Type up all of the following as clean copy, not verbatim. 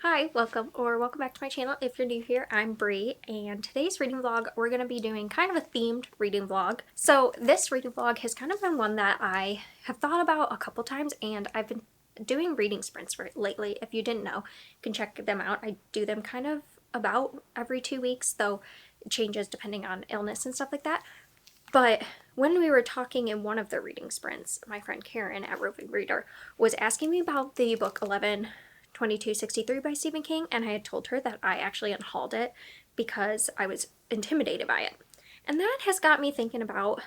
Hi, welcome back to my channel. If you're new here, I'm Bree, and today's reading vlog, we're going to be doing kind of a themed reading vlog. So this reading vlog has kind of been one that I have thought about a couple times, and I've been doing reading sprints lately. If you didn't know, you can check them out. I do them kind of about every 2 weeks, though it changes depending on illness and stuff like that. But when we were talking in one of the reading sprints, my friend Karen at Roving Reader was asking me about the book 2263 by Stephen King, and I had told her that I actually unhauled it because I was intimidated by it. And that has got me thinking about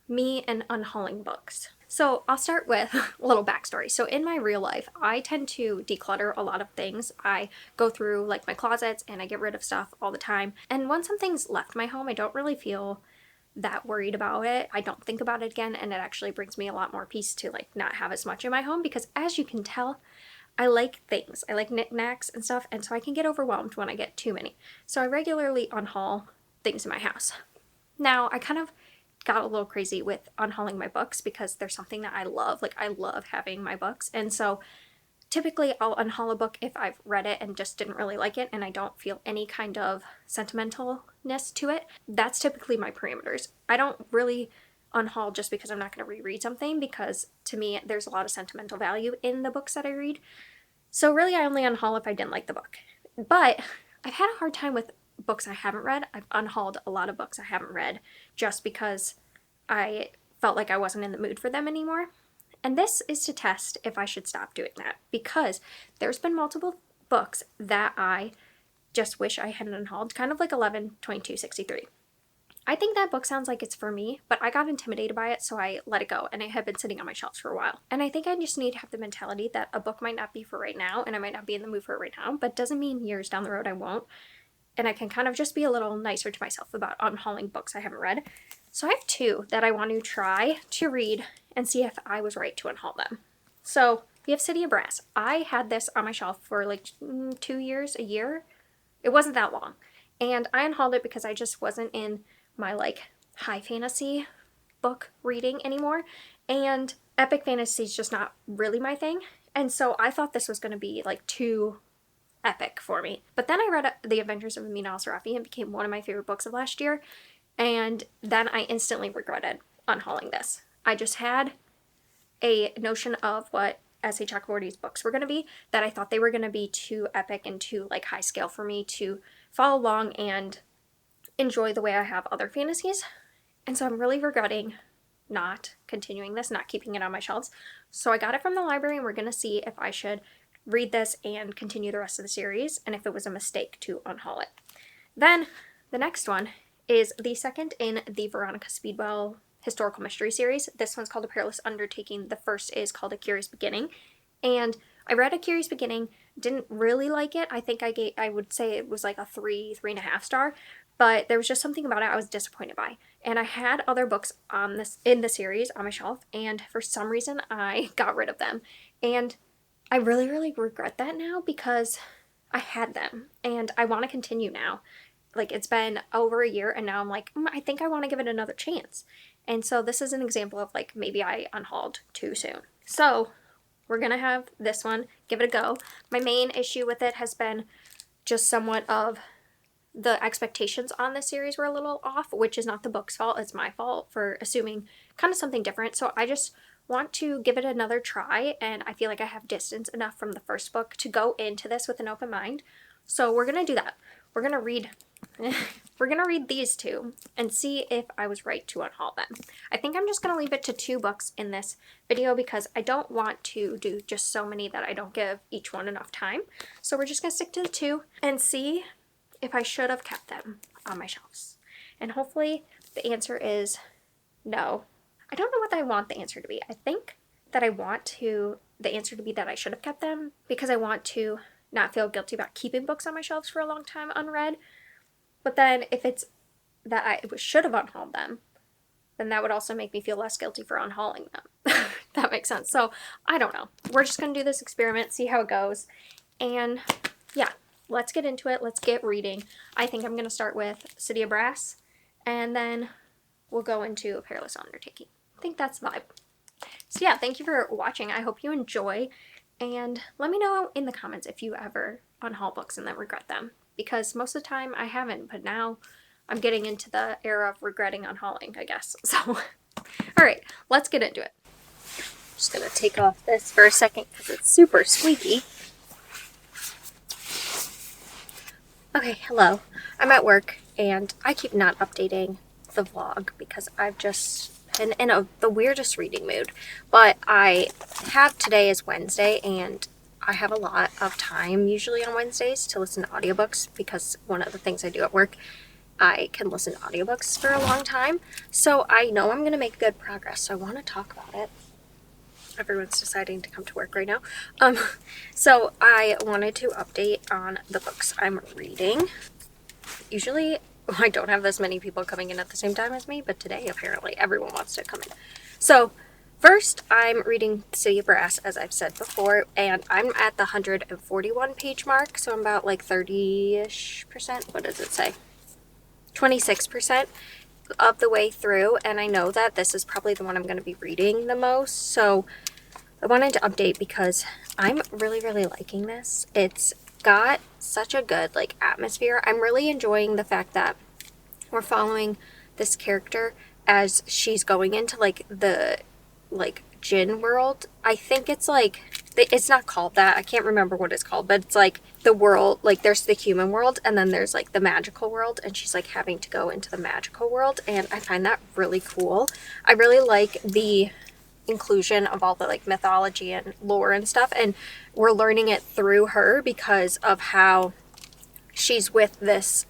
me and unhauling books. So I'll start with a little backstory. So in my real life, I tend to declutter a lot of things. I go through like my closets and I get rid of stuff all the time. And once something's left my home, I don't really feel that worried about it. I don't think about it again, and it actually brings me a lot more peace to like not have as much in my home, because as you can tell, I like things. I like knickknacks and stuff, and so I can get overwhelmed when I get too many. So I regularly unhaul things in my house. Now, I kind of got a little crazy with unhauling my books because there's something that I love. Like, I love having my books, and so typically I'll unhaul a book if I've read it and just didn't really like it and I don't feel any kind of sentimentalness to it. That's typically my parameters. I don't really unhaul just because I'm not going to reread something, because to me there's a lot of sentimental value in the books that I read. So really I only unhaul if I didn't like the book. But I've had a hard time with books I haven't read. I've unhauled a lot of books I haven't read just because I felt like I wasn't in the mood for them anymore. And this is to test if I should stop doing that, because there's been multiple books that I just wish I hadn't unhauled, kind of like 2263. I think that book sounds like it's for me, but I got intimidated by it, so I let it go, and it had been sitting on my shelves for a while. And I think I just need to have the mentality that a book might not be for right now, and I might not be in the mood for it right now, but doesn't mean years down the road I won't. And I can kind of just be a little nicer to myself about unhauling books I haven't read. So I have two that I want to try to read and see if I was right to unhaul them. So we have City of Brass. I had this on my shelf for like 2 years, a year. It wasn't that long. And I unhauled it because I just wasn't in my like high fantasy book reading anymore. And epic fantasy is just not really my thing. And so I thought this was going to be like too epic for me. But then I read The Adventures of Amin al-Sarafi, and it became one of my favorite books of last year. And then I instantly regretted unhauling this. I just had a notion of what S.A. Chakraborty's books were going to be, that I thought they were going to be too epic and too like high scale for me to follow along and enjoy the way I have other fantasies. And so I'm really regretting not continuing this, not keeping it on my shelves. So I got it from the library, and we're going to see if I should read this and continue the rest of the series, and if it was a mistake to unhaul it. Then the next one is the second in the Veronica Speedwell historical mystery series. This one's called A Perilous Undertaking. The first is called A Curious Beginning. And I read A Curious Beginning, didn't really like it. I think I would say it was like a 3.5 star, but there was just something about it I was disappointed by. And I had other books on this in the series on my shelf, and for some reason I got rid of them. And I really, really regret that now, because I had them and I want to continue now. Like, it's been over a year, and now I'm like, I think I want to give it another chance. And so this is an example of like maybe I unhauled too soon. So we're gonna have this one, give it a go. My main issue with it has been just somewhat of the expectations on this series were a little off, which is not the book's fault. It's my fault for assuming kind of something different. So I just want to give it another try, and I feel like I have distance enough from the first book to go into this with an open mind. So we're gonna do that. We're gonna read these two and see if I was right to unhaul them. I think I'm just gonna leave it to 2 books in this video, because I don't want to do just so many that I don't give each one enough time. So we're just gonna stick to the 2 and see if I should have kept them on my shelves. And hopefully the answer is no. I don't know what I want the answer to be. I think that I want the answer to be that I should have kept them, because I want to not feel guilty about keeping books on my shelves for a long time unread. But then if it's that I should have unhauled them, then that would also make me feel less guilty for unhauling them. That makes sense. So I don't know. We're just going to do this experiment, see how it goes. And yeah, let's get into it. Let's get reading. I think I'm going to start with City of Brass, and then we'll go into A Perilous Undertaking. I think that's the vibe. So yeah, thank you for watching. I hope you enjoy, And let me know in the comments if you ever unhaul books and then regret them, because most of the time I haven't, but now I'm getting into the era of regretting unhauling, I guess. So, all right, let's get into it. I'm just gonna take off this for a second because it's super squeaky. Okay, hello. I'm at work and I keep not updating the vlog because I've just been in the weirdest reading mood. But I have, today is Wednesday, and I have a lot of time usually on Wednesdays to listen to audiobooks, because one of the things I do at work, I can listen to audiobooks for a long time. So I know I'm going to make good progress, so I want to talk about it. Everyone's deciding to come to work right now. So I wanted to update on the books I'm reading. Usually I don't have this many people coming in at the same time as me, but today apparently everyone wants to come in. So first, I'm reading City of Brass, as I've said before, and I'm at the 141 page mark, so I'm about like 30-ish%. What does it say? 26% of the way through, and I know that this is probably the one I'm going to be reading the most, so I wanted to update because I'm really, really liking this. It's got such a good like atmosphere. I'm really enjoying the fact that we're following this character as she's going into like the Jinn world. I think it's like, it's not called that, I can't remember what it's called, but it's like the world, like there's the human world and then there's like the magical world, and she's like having to go into the magical world, and I find that really cool. I really like the inclusion of all the like mythology and lore and stuff, and we're learning it through her because of how she's with this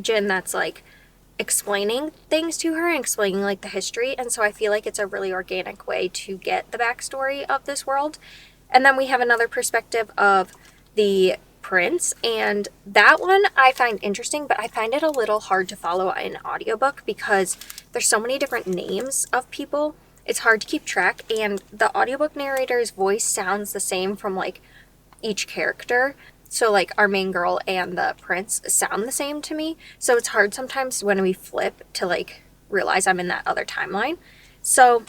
Jinn that's like explaining things to her and explaining like the history, and so I feel like it's a really organic way to get the backstory of this world. And then we have another perspective of the prince, and that one I find interesting, but I find it a little hard to follow in audiobook because there's so many different names of people. It's hard to keep track, and the audiobook narrator's voice sounds the same from like each character. So like our main girl and the prince sound the same to me. So it's hard sometimes when we flip to like realize I'm in that other timeline. So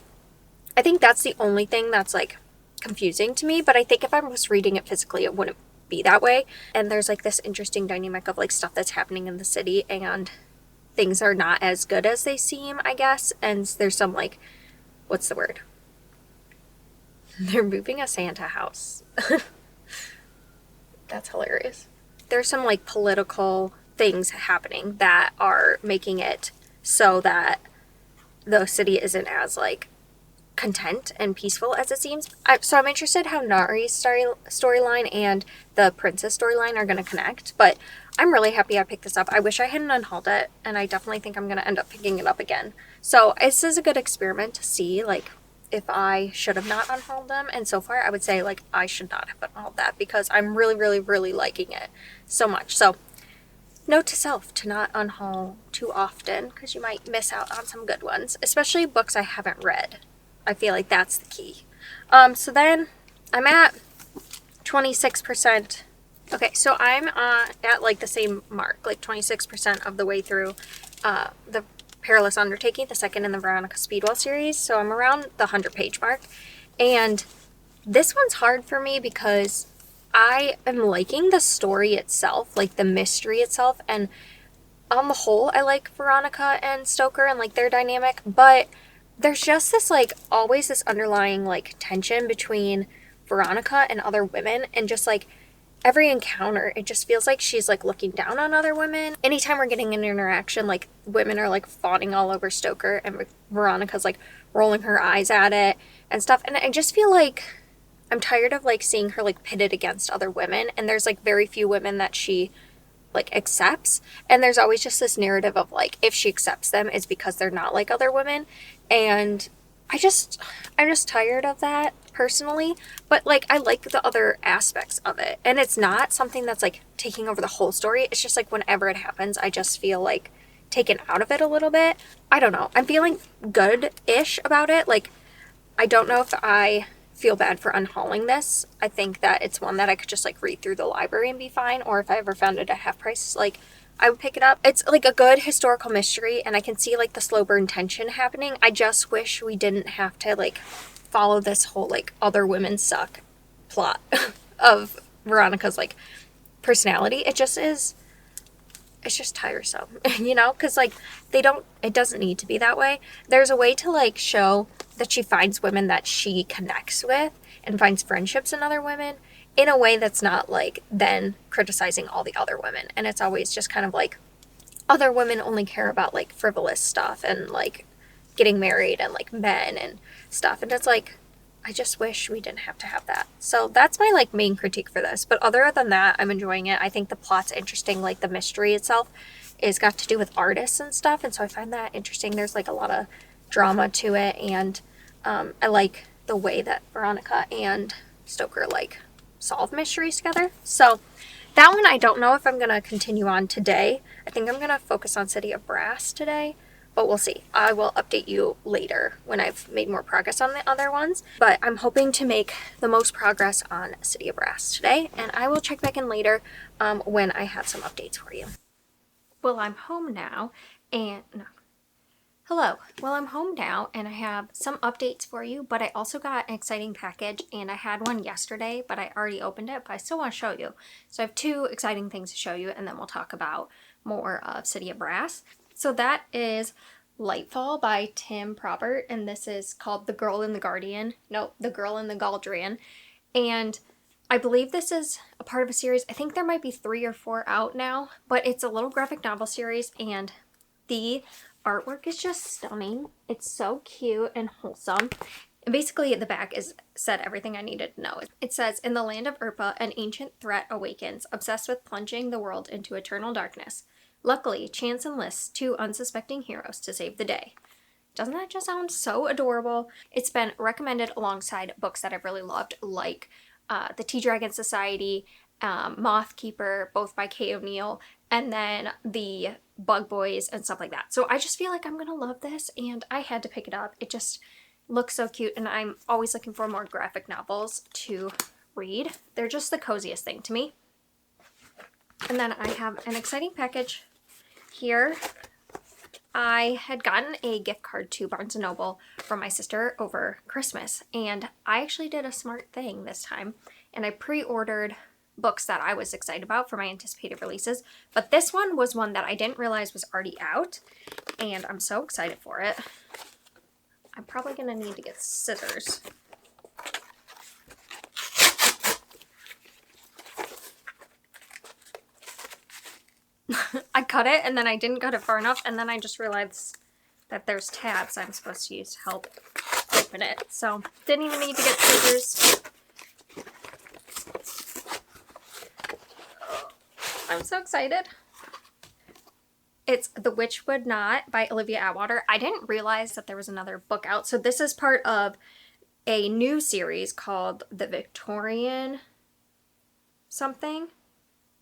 I think that's the only thing that's like confusing to me. But I think if I was reading it physically, it wouldn't be that way. And there's like this interesting dynamic of like stuff that's happening in the city, and things are not as good as they seem, I guess. And there's some like, what's the word? They're moving a Santa house. That's hilarious. There's some like political things happening that are making it so that the city isn't as like content and peaceful as it seems. So I'm interested how Nari's storyline and the princess storyline are going to connect, but I'm really happy I picked this up. I wish I hadn't unhauled it, and I definitely think I'm going to end up picking it up again. So this is a good experiment to see like if I should have not unhauled them, and so far I would say like I should not have unhauled that because I'm really, really, really liking it so much. So note to self to not unhaul too often because you might miss out on some good ones, especially books I haven't read. I feel like that's the key. So then I'm at 26%. Okay, so I'm at like the same mark, like 26% of the way through the Perilous Undertaking, the second in the Veronica Speedwell series. So I'm around the 100-page mark. And this one's hard for me because I am liking the story itself, like the mystery itself. And on the whole, I like Veronica and Stoker and like their dynamic. But there's just this like always this underlying like tension between Veronica and other women, and just like every encounter, it just feels like she's like looking down on other women. Anytime we're getting an interaction, like women are like fawning all over Stoker, and Veronica's like rolling her eyes at it and stuff. And I just feel like I'm tired of like seeing her like pitted against other women, and there's like very few women that she like accepts, and there's always just this narrative of like if she accepts them it's because they're not like other women. And I'm just tired of that personally, but like I like the other aspects of it, and it's not something that's like taking over the whole story. It's just like whenever it happens I just feel like taken out of it a little bit. I don't know, I'm feeling good-ish about it. Like I don't know if I feel bad for unhauling this. I think that it's one that I could just like read through the library and be fine, or if I ever found it at half price, like I would pick it up. It's like a good historical mystery, and I can see like the slow burn tension happening. I just wish we didn't have to like follow this whole like other women suck plot of Veronica's like personality. It just is, it's just tiresome, you know, because like it doesn't need to be that way. There's a way to like show that she finds women that she connects with and finds friendships in other women in a way that's not like then criticizing all the other women. And it's always just kind of like other women only care about like frivolous stuff and like getting married and like men and stuff. And it's like, I just wish we didn't have to have that. So that's my like main critique for this. But other than that, I'm enjoying it. I think the plot's interesting. Like the mystery itself is got to do with artists and stuff. And so I find that interesting. There's like a lot of drama to it. And I like the way that Veronica and Stoker like solve mysteries together. So that one I don't know if I'm going to continue on today. I think I'm going to focus on City of Brass today. But we'll see. I will update you later when I've made more progress on the other ones. But I'm hoping to make the most progress on City of Brass today. And I will check back in later when I have some updates for you. Well, I'm home now and... No. Hello. Well, I'm home now and I have some updates for you. But I also got an exciting package. And I had one yesterday, but I already opened it. But I still want to show you. So I have two exciting things to show you. And then we'll talk about more of City of Brass. So that is Lightfall by Tim Probert, and this is called The Girl in the Guardian. No, The Girl in the Galdrian. And I believe this is a part of a series. I think there might be 3 or 4 out now, but it's a little graphic novel series, and the artwork is just stunning. It's so cute and wholesome. And basically, at the back said everything I needed to know. It says, in the land of Urpa, an ancient threat awakens, obsessed with plunging the world into eternal darkness. Luckily, chance enlists 2 unsuspecting heroes to save the day. Doesn't that just sound so adorable? It's been recommended alongside books that I've really loved, like The Tea Dragon Society, Moth Keeper, both by Kay O'Neill, and then The Bug Boys and stuff like that. So I just feel like I'm going to love this, and I had to pick it up. It just looks so cute, and I'm always looking for more graphic novels to read. They're just the coziest thing to me. And then I have an exciting package here. I had gotten a gift card to Barnes & Noble from my sister over Christmas, and I actually did a smart thing this time, and I pre-ordered books that I was excited about for my anticipated releases, but this one was one that I didn't realize was already out, and I'm so excited for it. I'm probably going to need to get scissors. I cut it and then I didn't cut it far enough, and then I just realized that there's tabs I'm supposed to use to help open it. So didn't even need to get scissors. I'm so excited. It's The Witch Would Not by Olivia Atwater. I didn't realize that there was another book out. So this is part of a new series called The Victorian something.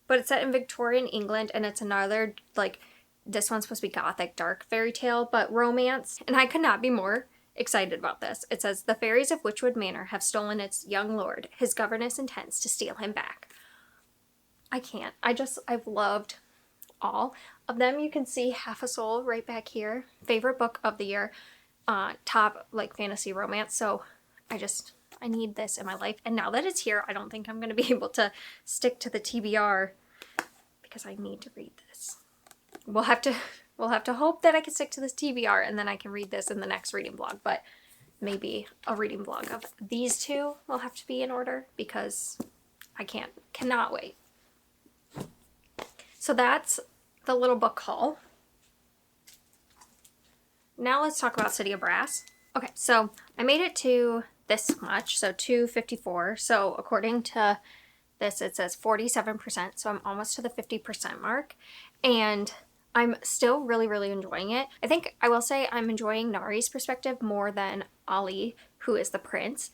But it's set in Victorian England, and it's another, like, this one's supposed to be gothic, dark fairy tale, but romance. And I could not be more excited about this. It says, the fairies of Witchwood Manor have stolen its young lord. His governess intends to steal him back. I can't. I've loved all of them. You can see Half a Soul right back here. Favorite book of the year. Top, like, fantasy romance. So I need this in my life. And now that it's here, I don't think I'm going to be able to stick to the TBR because I need to read this. We'll have to hope that I can stick to this TBR and then I can read this in the next reading vlog. But maybe a reading vlog of these two will have to be in order because I cannot wait. So that's the little book haul. Now let's talk about City of Brass. Okay, so I made it to this much, so 254. So according to this, it says 47%, so I'm almost to the 50% mark, and I'm still really, really enjoying it. I think I will say I'm enjoying Nari's perspective more than Ali, who is the prince.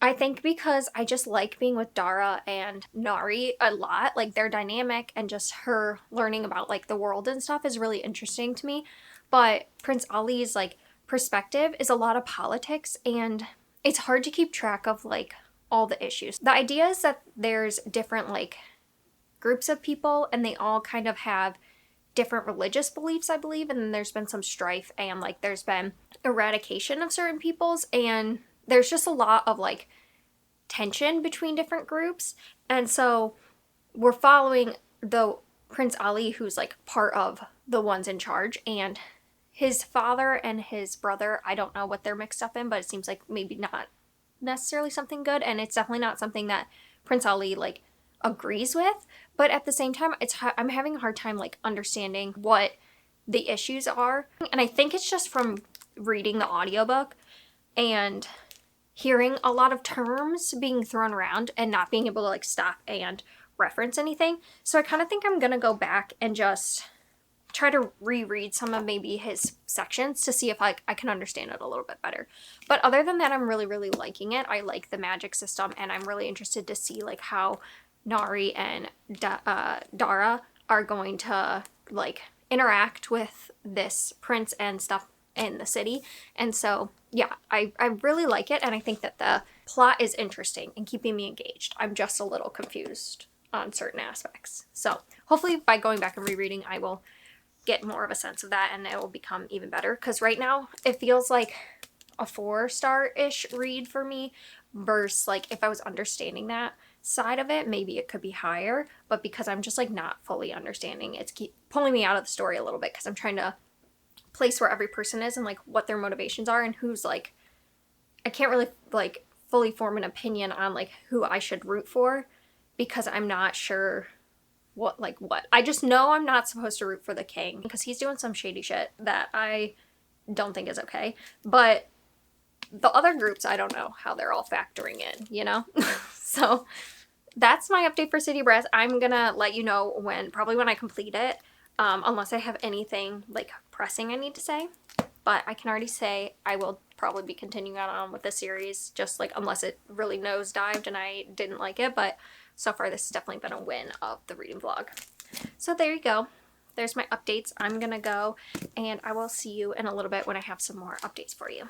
I think because I just like being with Dara and Nari a lot, like their dynamic and just her learning about like the world and stuff is really interesting to me. But Prince Ali's like perspective is a lot of politics, and it's hard to keep track of like all the issues. The idea is that there's different like groups of people and they all kind of have different religious beliefs, I believe, and then there's been some strife and like there's been eradication of certain peoples, and there's just a lot of like tension between different groups. And so we're following the Prince Ali, who's like part of the ones in charge, and his father and his brother, I don't know what they're mixed up in, but it seems like maybe not necessarily something good, and it's definitely not something that Prince Ali like agrees with. But at the same time, I'm having a hard time like understanding what the issues are, and I think it's just from reading the audiobook and hearing a lot of terms being thrown around and not being able to like stop and reference anything. So I kind of think I'm gonna go back and just try to reread some of maybe his sections to see if I can understand it a little bit better. But other than that, I'm really liking it. I like the magic system, and I'm really interested to see like how Nari and Dara are going to like interact with this prince and stuff in the city. And so yeah, I really like it, and I think that the plot is interesting and keeping me engaged. I'm just a little confused on certain aspects. So hopefully by going back and rereading, I will get more of a sense of that, and it will become even better, because right now it feels like a 4-star-ish read for me, versus like if I was understanding that side of it, maybe it could be higher. But because I'm just like not fully understanding, it's keep pulling me out of the story a little bit, because I'm trying to place where every person is and like what their motivations are, and who's like, I can't really like fully form an opinion on like who I should root for, because I'm not sure what. I just know I'm not supposed to root for the king, because he's doing some shady shit that I don't think is okay. But the other groups, I don't know how they're all factoring in, you know? So that's my update for City of Brass. I'm gonna let you know probably when I complete it, unless I have anything like pressing I need to say. But I can already say I will probably be continuing on with the series, just like unless it really nosedived and I didn't like it. But so far, this has definitely been a win of the reading vlog. So there you go. There's my updates. I'm gonna go, and I will see you in a little bit when I have some more updates for you.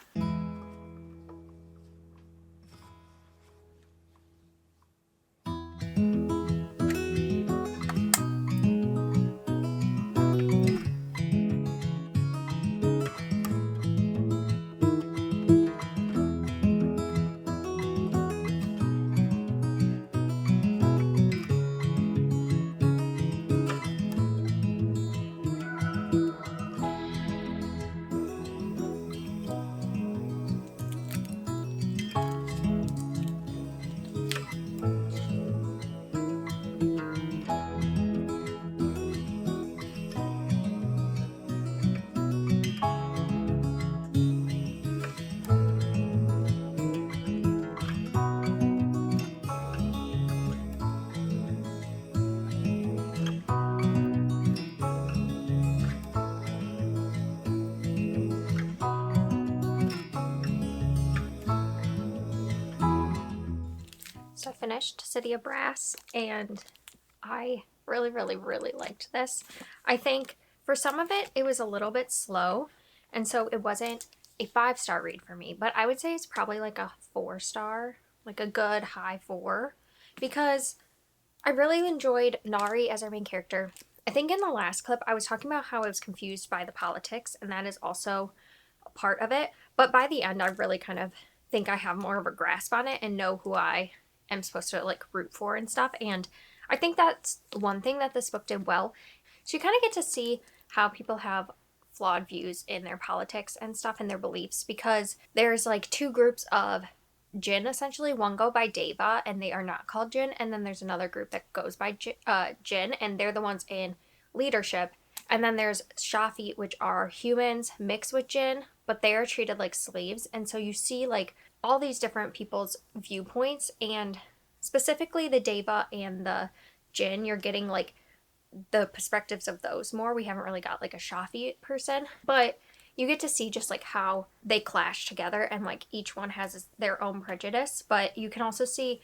So I finished City of Brass, and I really liked this. I think for some of it, it was a little bit slow, and so it wasn't a 5-star read for me, but I would say it's probably like a 4-star, like a good high 4, because I really enjoyed Nari as our main character. I think in the last clip, I was talking about how I was confused by the politics, and that is also a part of it. But by the end, I really kind of think I have more of a grasp on it and know who I am supposed to like root for and stuff. And I think that's one thing that this book did well. So you kind of get to see how people have flawed views in their politics and stuff and their beliefs, because there's like 2 groups of Jinn, essentially. One go by Deva, and they are not called Jinn, and then there's another group that goes by Jinn, and they're the ones in leadership. And then there's Shafi, which are humans mixed with Jinn, but they are treated like slaves. And so you see like all these different people's viewpoints, and specifically the Deva and the Jinn, you're getting like the perspectives of those more. We haven't really got like a Shafi person, but you get to see just like how they clash together, and like each one has their own prejudice, but you can also see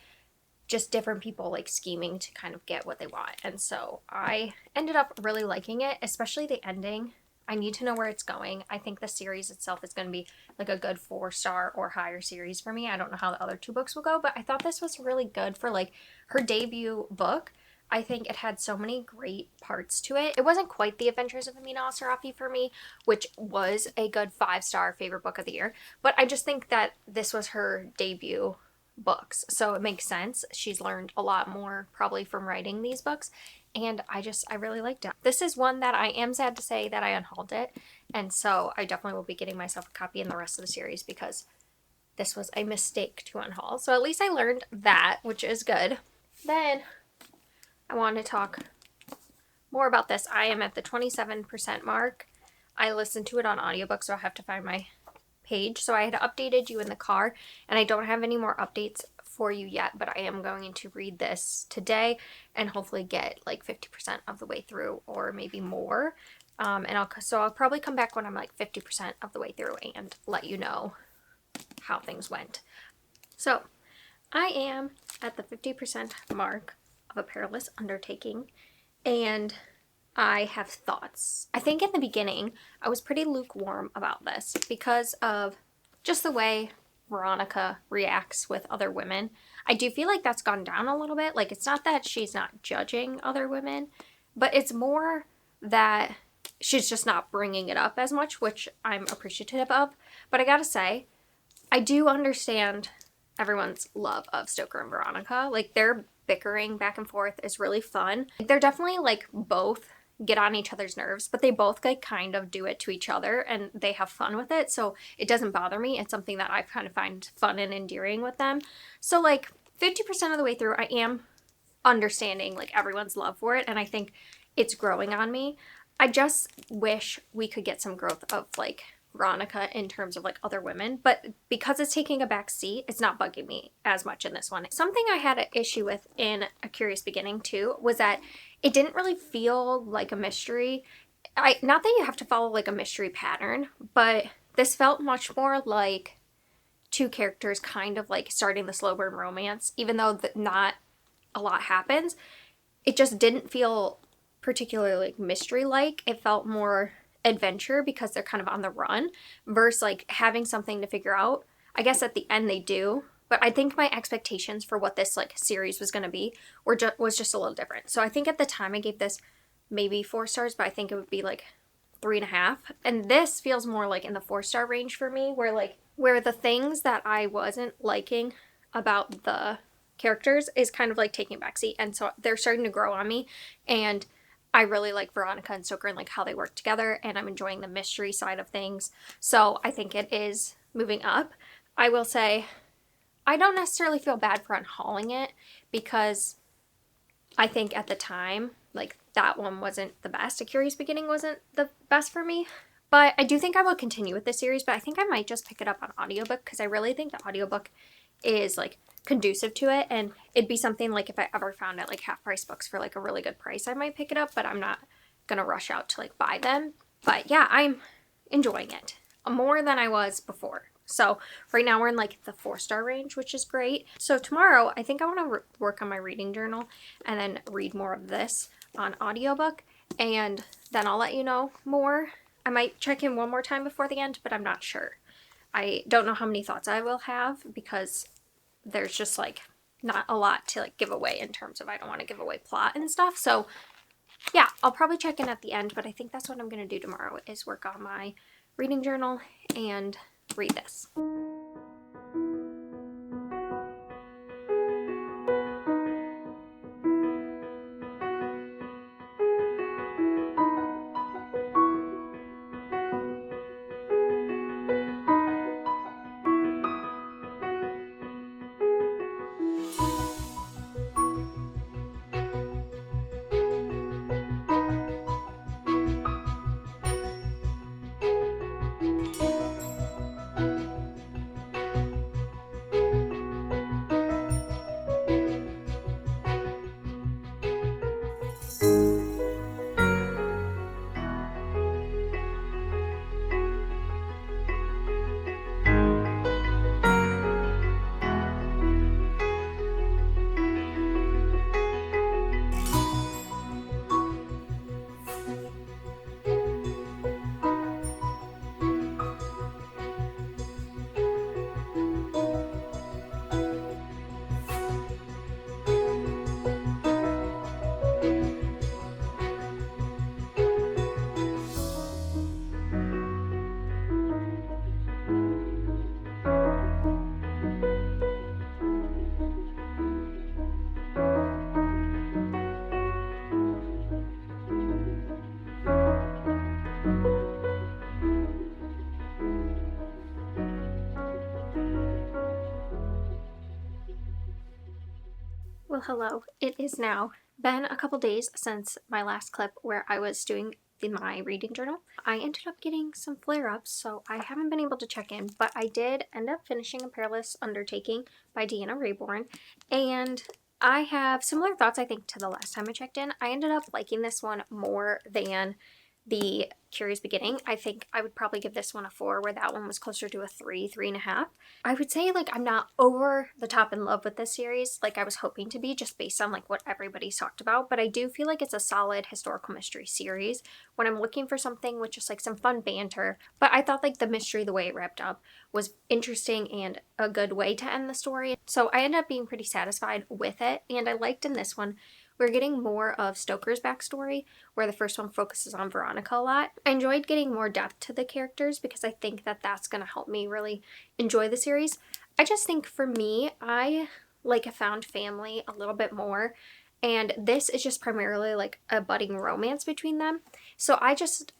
just different people like scheming to kind of get what they want. And so I ended up really liking it, especially the ending. I need to know where it's going. I think the series itself is going to be like a good 4-star or higher series for me. I don't know how the other 2 books will go, but I thought this was really good for like her debut book. I think it had so many great parts to it. It wasn't quite The Adventures of Amina Al-Sarafi for me, which was a good 5-star favorite book of the year, but I just think that this was her debut books, so it makes sense. She's learned a lot more probably from writing these books, and I really liked it. This is one that I am sad to say that I unhauled it, and so I definitely will be getting myself a copy in the rest of the series because this was a mistake to unhaul. So at least I learned that, which is good. Then I want to talk more about this. I am at the 27% mark. I listened to it on audiobook, so I'll have to find my page. So I had updated you in the car, and I don't have any more updates for you yet, but I am going to read this today and hopefully get like 50% of the way through, or maybe more. And I'll probably come back when I'm like 50% of the way through and let you know how things went. So I am at the 50% mark of A Perilous Undertaking, and I have thoughts. I think in the beginning I was pretty lukewarm about this because of just the way Veronica reacts with other women. I do feel like that's gone down a little bit. Like, it's not that she's not judging other women, but it's more that she's just not bringing it up as much, which I'm appreciative of. But I gotta say, I do understand everyone's love of Stoker and Veronica. Like, their bickering back and forth is really fun. They're definitely like both get on each other's nerves, but they both like kind of do it to each other and they have fun with it, so it doesn't bother me. It's something that I kind of find fun and endearing with them. So like 50% of the way through, I am understanding like everyone's love for it, and I think it's growing on me. I just wish we could get some growth of like Veronica in terms of like other women, but because it's taking a back seat, it's not bugging me as much in this one. Something I had an issue with in A Curious Beginning too was that it didn't really feel like a mystery. Not that you have to follow like a mystery pattern, but this felt much more like two characters kind of like starting the slow burn romance, even though not a lot happens. It just didn't feel particularly like mystery-like. It felt more adventure because they're kind of on the run versus like having something to figure out. I guess at the end they do, but I think my expectations for what this like series was going to be was just a little different. So I think at the time I gave this maybe 4 stars, but I think it would be like 3.5. And this feels more like in the 4-star range for me, where the things that I wasn't liking about the characters is kind of like taking a backseat, and so they're starting to grow on me, and I really like Veronica and Stoker and like how they work together, and I'm enjoying the mystery side of things. So I think it is moving up. I will say I don't necessarily feel bad for unhauling it because I think at the time like that one wasn't the best. A Curious Beginning wasn't the best for me. But I do think I will continue with this series, but I think I might just pick it up on audiobook because I really think the audiobook is like conducive to it, and it'd be something like if I ever found it like half price books for like a really good price, I might pick it up, but I'm not gonna rush out to like buy them. But yeah, I'm enjoying it more than I was before. So right now we're in like the 4-star range, which is great. So tomorrow I think I want to work on my reading journal and then read more of this on audiobook, and then I'll let you know more. I might check in one more time before the end, but I'm not sure. I don't know how many thoughts I will have because there's just like not a lot to like give away in terms of I don't want to give away plot and stuff. So yeah, I'll probably check in at the end, but I think that's what I'm going to do tomorrow is work on my reading journal and read this. Hello. It is now been a couple days since my last clip where I was doing my reading journal. I ended up getting some flare-ups, so I haven't been able to check in, but I did end up finishing A Perilous Undertaking by Deanna Raybourn, and I have similar thoughts, I think, to the last time I checked in. I ended up liking this one more than the Curious Beginning. I think I would probably give this one a 4, where that one was closer to a 3, 3.5. I would say, like, I'm not over the top in love with this series like I was hoping to be, just based on like what everybody's talked about, but I do feel like it's a solid historical mystery series when I'm looking for something with just like some fun banter. But I thought like the mystery, the way it wrapped up, was interesting and a good way to end the story, so I ended up being pretty satisfied with it. And I liked in this one we're getting more of Stoker's backstory, where the first one focuses on Veronica a lot. I enjoyed getting more depth to the characters because I think that that's going to help me really enjoy the series. I just think for me, I like a found family a little bit more, and this is just primarily like a budding romance between them. So I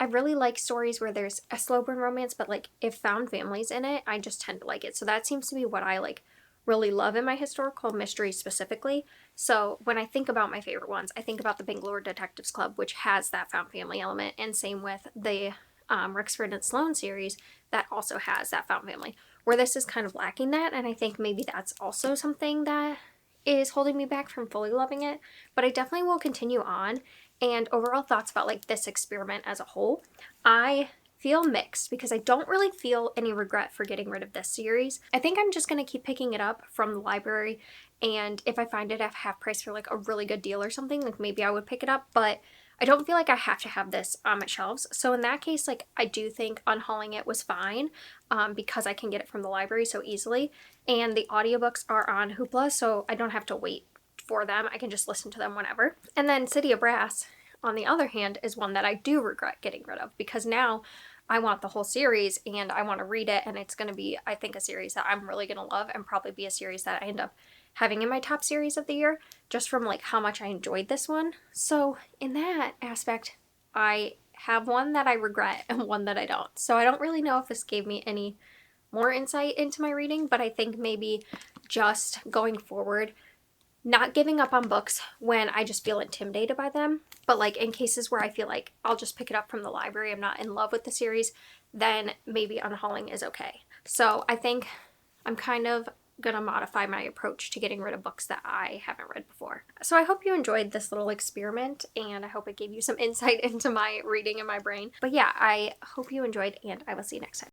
really like stories where there's a slow burn romance, but like if found family's in it, I just tend to like it. So that seems to be what I like really love in my historical mysteries specifically. So when I think about my favorite ones, I think about the Bangalore Detectives Club, which has that found family element, and same with the Rexford and Sloane series that also has that found family, where this is kind of lacking that, and I think maybe that's also something that is holding me back from fully loving it. But I definitely will continue on. And overall thoughts about like this experiment as a whole, I feel mixed because I don't really feel any regret for getting rid of this series. I think I'm just going to keep picking it up from the library, and if I find it at half price for like a really good deal or something, like maybe I would pick it up, but I don't feel like I have to have this on my shelves. So in that case, like I do think unhauling it was fine because I can get it from the library so easily, and the audiobooks are on Hoopla, so I don't have to wait for them. I can just listen to them whenever. And then City of Brass, on the other hand, is one that I do regret getting rid of because now I want the whole series and I want to read it, and it's going to be, I think, a series that I'm really going to love, and probably be a series that I end up having in my top series of the year just from like how much I enjoyed this one. So in that aspect, I have one that I regret and one that I don't. So I don't really know if this gave me any more insight into my reading, but I think maybe just going forward, not giving up on books when I just feel intimidated by them, but like in cases where I feel like I'll just pick it up from the library, I'm not in love with the series, then maybe unhauling is okay. So I think I'm kind of gonna modify my approach to getting rid of books that I haven't read before. So I hope you enjoyed this little experiment, and I hope it gave you some insight into my reading and my brain. But yeah, I hope you enjoyed, and I will see you next time.